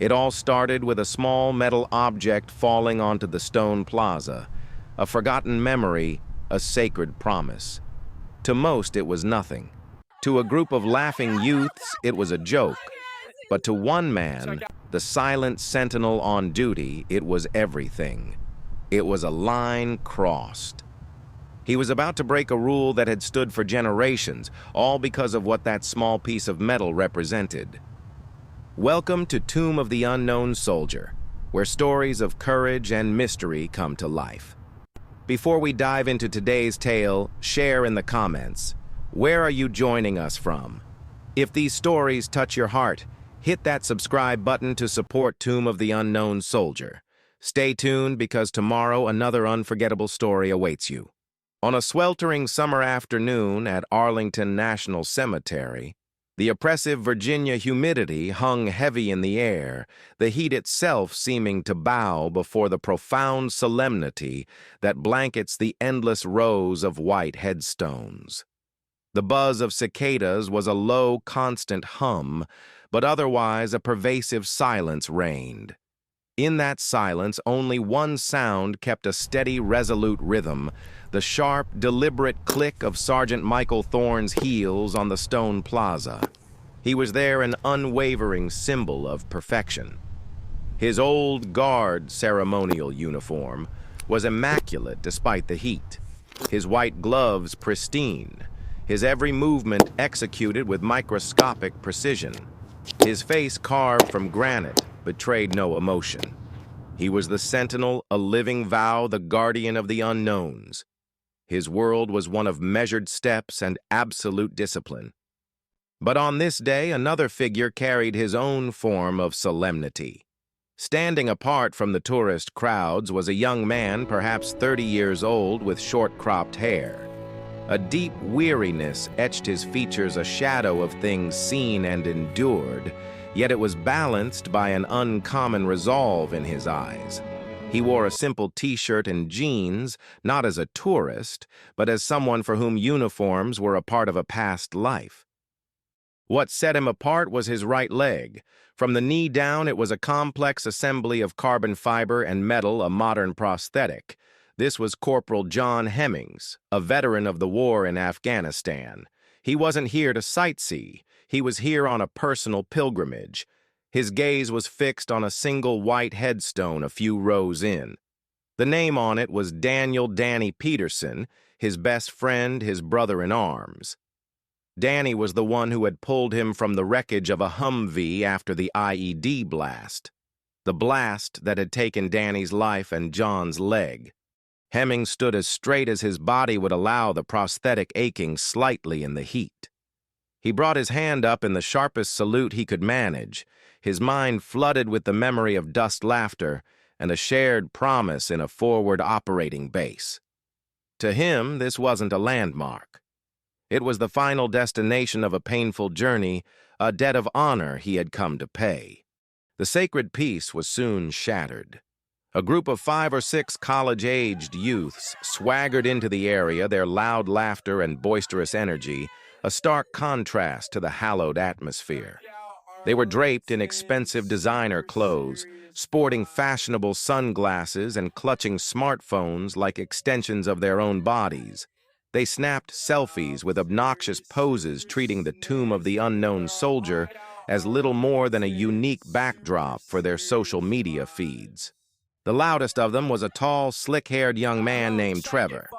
It all started with a small metal object falling onto the stone plaza, a forgotten memory, a sacred promise. To most, it was nothing. To a group of laughing youths, it was a joke. But to one man, the silent sentinel on duty, it was everything. It was a line crossed. He was about to break a rule that had stood for generations, all because of what that small piece of metal represented. Welcome to Tomb of the Unknown Soldier, where stories of courage and mystery come to life. Before we dive into today's tale, share in the comments. Where are you joining us from? If these stories touch your heart, hit that subscribe button to support Tomb of the Unknown Soldier. Stay tuned because tomorrow another unforgettable story awaits you. On a sweltering summer afternoon at Arlington National Cemetery, the oppressive Virginia humidity hung heavy in the air, the heat itself seeming to bow before the profound solemnity that blankets the endless rows of white headstones. The buzz of cicadas was a low, constant hum, but otherwise a pervasive silence reigned. In that silence, only one sound kept a steady, resolute rhythm, the sharp, deliberate click of Sergeant Michael Thorne's heels on the stone plaza. He was there an unwavering symbol of perfection. His old guard ceremonial uniform was immaculate despite the heat, his white gloves pristine, his every movement executed with microscopic precision. His face carved from granite betrayed no emotion. He was the sentinel, a living vow, the guardian of the unknowns. His world was one of measured steps and absolute discipline. But on this day, another figure carried his own form of solemnity. Standing apart from the tourist crowds was a young man, perhaps 30 years old, with short-cropped hair. A deep weariness etched his features, a shadow of things seen and endured, yet it was balanced by an uncommon resolve in his eyes. He wore a simple t-shirt and jeans, not as a tourist, but as someone for whom uniforms were a part of a past life. What set him apart was his right leg. From the knee down, it was a complex assembly of carbon fiber and metal, a modern prosthetic. This was Corporal John Hemmings, a veteran of the war in Afghanistan. He wasn't here to sightsee. He was here on a personal pilgrimage. His gaze was fixed on a single white headstone a few rows in. The name on it was Daniel "Danny" Peterson, his best friend, his brother-in-arms. Danny was the one who had pulled him from the wreckage of a Humvee after the IED blast. The blast that had taken Danny's life and John's leg. Hemmings stood as straight as his body would allow, the prosthetic aching slightly in the heat. He brought his hand up in the sharpest salute he could manage, his mind flooded with the memory of dust laughter and a shared promise in a forward operating base. To him, this wasn't a landmark. It was the final destination of a painful journey, a debt of honor he had come to pay. The sacred peace was soon shattered. A group of 5 or 6 college-aged youths swaggered into the area, their loud laughter and boisterous energy a stark contrast to the hallowed atmosphere. They were draped in expensive designer clothes, sporting fashionable sunglasses and clutching smartphones like extensions of their own bodies. They snapped selfies with obnoxious poses, treating the Tomb of the Unknown Soldier as little more than a unique backdrop for their social media feeds. The loudest of them was a tall, slick-haired young man named Trevor.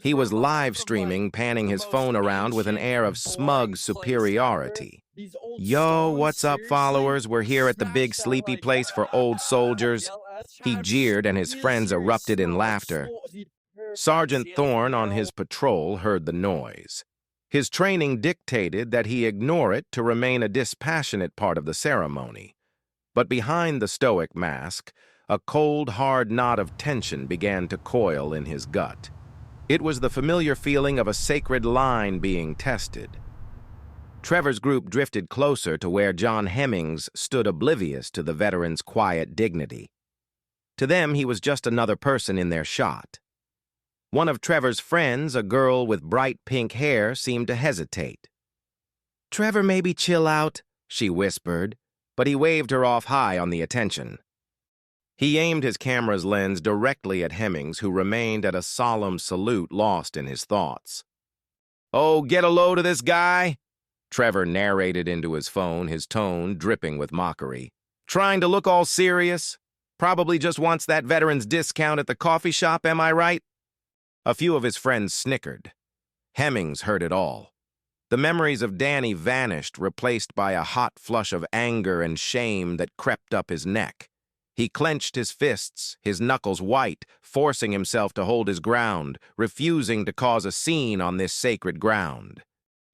He was live streaming, panning his phone around with an air of smug superiority. "Yo, what's up, followers? We're here at the big sleepy place for old soldiers." He jeered, and his friends erupted in laughter. Sergeant Thorne on his patrol heard the noise. His training dictated that he ignore it to remain a dispassionate part of the ceremony. But behind the stoic mask, a cold, hard knot of tension began to coil in his gut. It was the familiar feeling of a sacred line being tested. Trevor's group drifted closer to where John Hemmings stood, oblivious to the veteran's quiet dignity. To them, he was just another person in their shot. One of Trevor's friends, a girl with bright pink hair, seemed to hesitate. "Trevor, maybe chill out," she whispered. but he waved her off high on the attention. He aimed his camera's lens directly at Hemmings, who remained at a solemn salute, lost in his thoughts. "Oh, get a load of this guy," Trevor narrated into his phone, his tone dripping with mockery. "Trying to look all serious? Probably just wants that veteran's discount at the coffee shop, am I right?" A few of his friends snickered. Hemmings heard it all. The memories of Danny vanished, replaced by a hot flush of anger and shame that crept up his neck. He clenched his fists, his knuckles white, forcing himself to hold his ground, refusing to cause a scene on this sacred ground.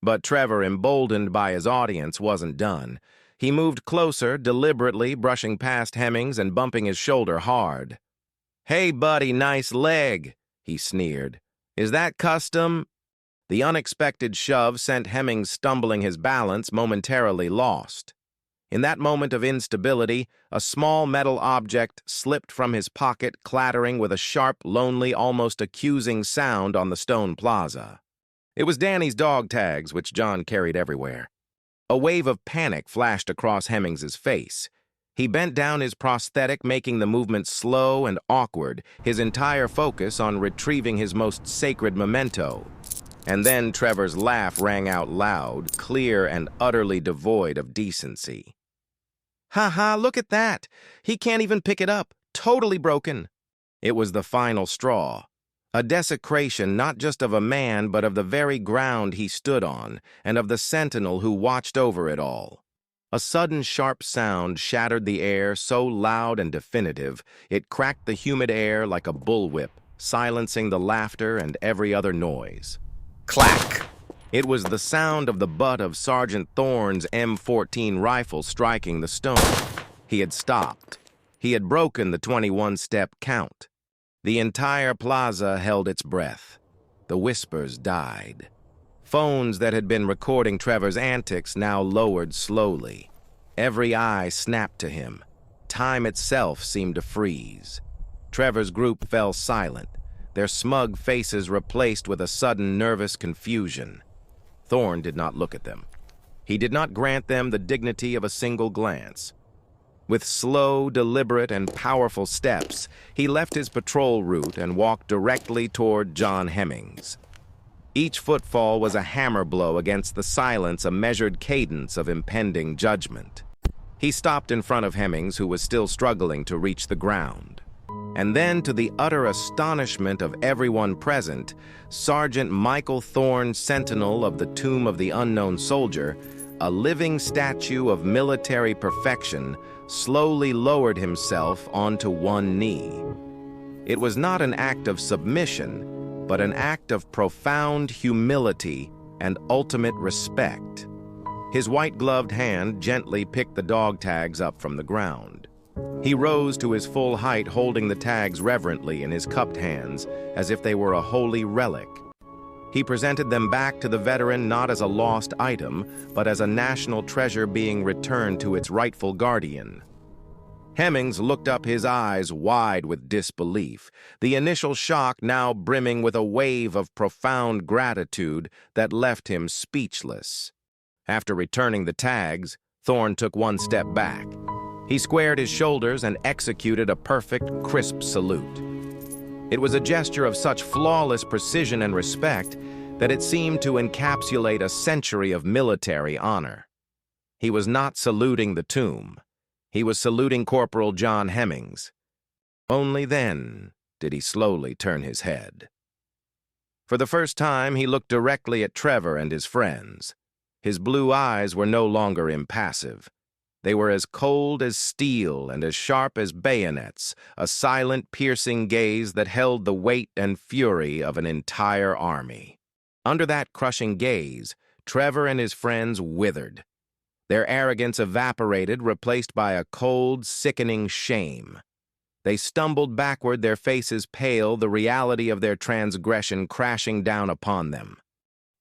But Trevor, emboldened by his audience, wasn't done. He moved closer, deliberately brushing past Hemmings and bumping his shoulder hard. "Hey, buddy, nice leg," he sneered. "Is that custom?" The unexpected shove sent Hemmings stumbling, his balance momentarily lost. In that moment of instability, a small metal object slipped from his pocket, clattering with a sharp, lonely, almost accusing sound on the stone plaza. It was Danny's dog tags, which John carried everywhere. A wave of panic flashed across Hemmings's face. He bent down his prosthetic, making the movement slow and awkward, his entire focus on retrieving his most sacred memento. And then Trevor's laugh rang out loud, clear and utterly devoid of decency. "Ha ha, look at that! He can't even pick it up. Totally broken." It was the final straw. A desecration not just of a man, but of the very ground he stood on, and of the sentinel who watched over it all. A sudden sharp sound shattered the air, so loud and definitive, it cracked the humid air like a bullwhip, silencing the laughter and every other noise. Clack! It was the sound of the butt of Sergeant Thorne's M14 rifle striking the stone. He had stopped. He had broken the 21-step count. The entire plaza held its breath. The whispers died. Phones that had been recording Trevor's antics now lowered slowly. Every eye snapped to him. Time itself seemed to freeze. Trevor's group fell silent, their smug faces replaced with a sudden nervous confusion. Thorne did not look at them. He did not grant them the dignity of a single glance. With slow, deliberate, and powerful steps, he left his patrol route and walked directly toward John Hemmings. Each footfall was a hammer blow against the silence, a measured cadence of impending judgment. He stopped in front of Hemmings, who was still struggling to reach the ground. And then, to the utter astonishment of everyone present, Sergeant Michael Thorne, Sentinel of the Tomb of the Unknown Soldier, a living statue of military perfection, slowly lowered himself onto one knee. It was not an act of submission, but an act of profound humility and ultimate respect. His white-gloved hand gently picked the dog tags up from the ground. He rose to his full height, holding the tags reverently in his cupped hands, as if they were a holy relic. He presented them back to the veteran not as a lost item, but as a national treasure being returned to its rightful guardian. Hemmings looked up, his eyes wide with disbelief, the initial shock now brimming with a wave of profound gratitude that left him speechless. After returning the tags, Thorne took one step back. He squared his shoulders and executed a perfect, crisp salute. It was a gesture of such flawless precision and respect that it seemed to encapsulate a century of military honor. He was not saluting the tomb. He was saluting Corporal John Hemmings. Only then did he slowly turn his head. For the first time, he looked directly at Trevor and his friends. His blue eyes were no longer impassive. They were as cold as steel and as sharp as bayonets, a silent, piercing gaze that held the weight and fury of an entire army. Under that crushing gaze, Trevor and his friends withered. Their arrogance evaporated, replaced by a cold, sickening shame. They stumbled backward, their faces pale, the reality of their transgression crashing down upon them.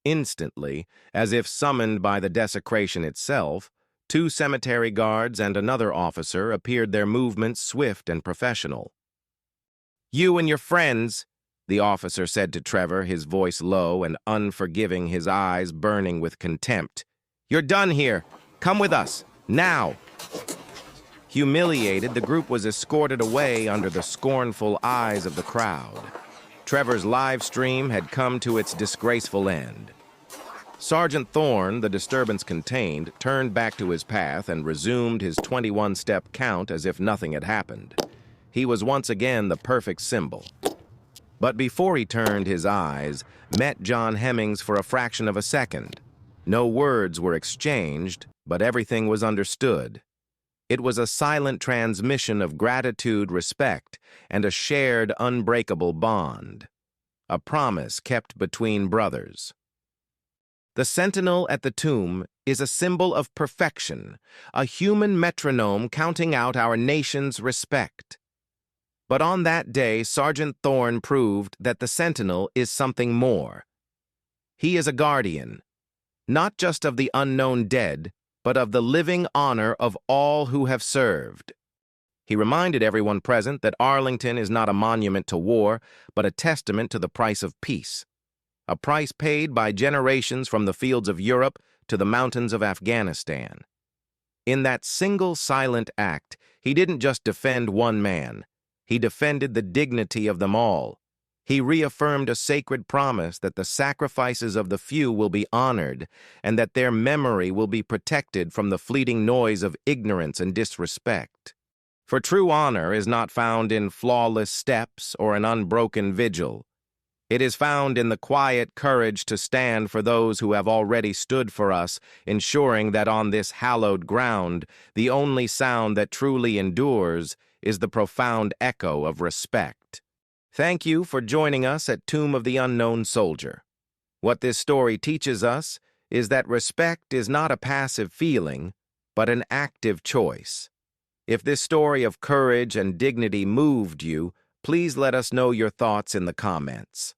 Instantly, as if summoned by the desecration itself, 2 cemetery guards and another officer appeared, their movements swift and professional. "You and your friends," the officer said to Trevor, his voice low and unforgiving, his eyes burning with contempt. "You're done here. Come with us, now." Humiliated, the group was escorted away under the scornful eyes of the crowd. Trevor's live stream had come to its disgraceful end. Sergeant Thorne, the disturbance contained, turned back to his path and resumed his 21-step count as if nothing had happened. He was once again the perfect symbol. But before he turned his eyes, met John Hemmings for a fraction of a second. No words were exchanged, but everything was understood. It was a silent transmission of gratitude, respect, and a shared unbreakable bond. A promise kept between brothers. The sentinel at the tomb is a symbol of perfection, a human metronome counting out our nation's respect. But on that day, Sergeant Thorne proved that the sentinel is something more. He is a guardian, not just of the unknown dead, but of the living honor of all who have served. He reminded everyone present that Arlington is not a monument to war, but a testament to the price of peace. A price paid by generations from the fields of Europe to the mountains of Afghanistan. In that single silent act, he didn't just defend one man. He defended the dignity of them all. He reaffirmed a sacred promise that the sacrifices of the few will be honored and that their memory will be protected from the fleeting noise of ignorance and disrespect. For true honor is not found in flawless steps or an unbroken vigil. It is found in the quiet courage to stand for those who have already stood for us, ensuring that on this hallowed ground, the only sound that truly endures is the profound echo of respect. Thank you for joining us at Tomb of the Unknown Soldier. What this story teaches us is that respect is not a passive feeling, but an active choice. If this story of courage and dignity moved you, please let us know your thoughts in the comments.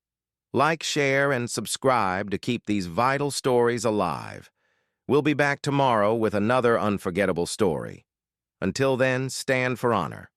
Like, share, and subscribe to keep these vital stories alive. We'll be back tomorrow with another unforgettable story. Until then, stand for honor.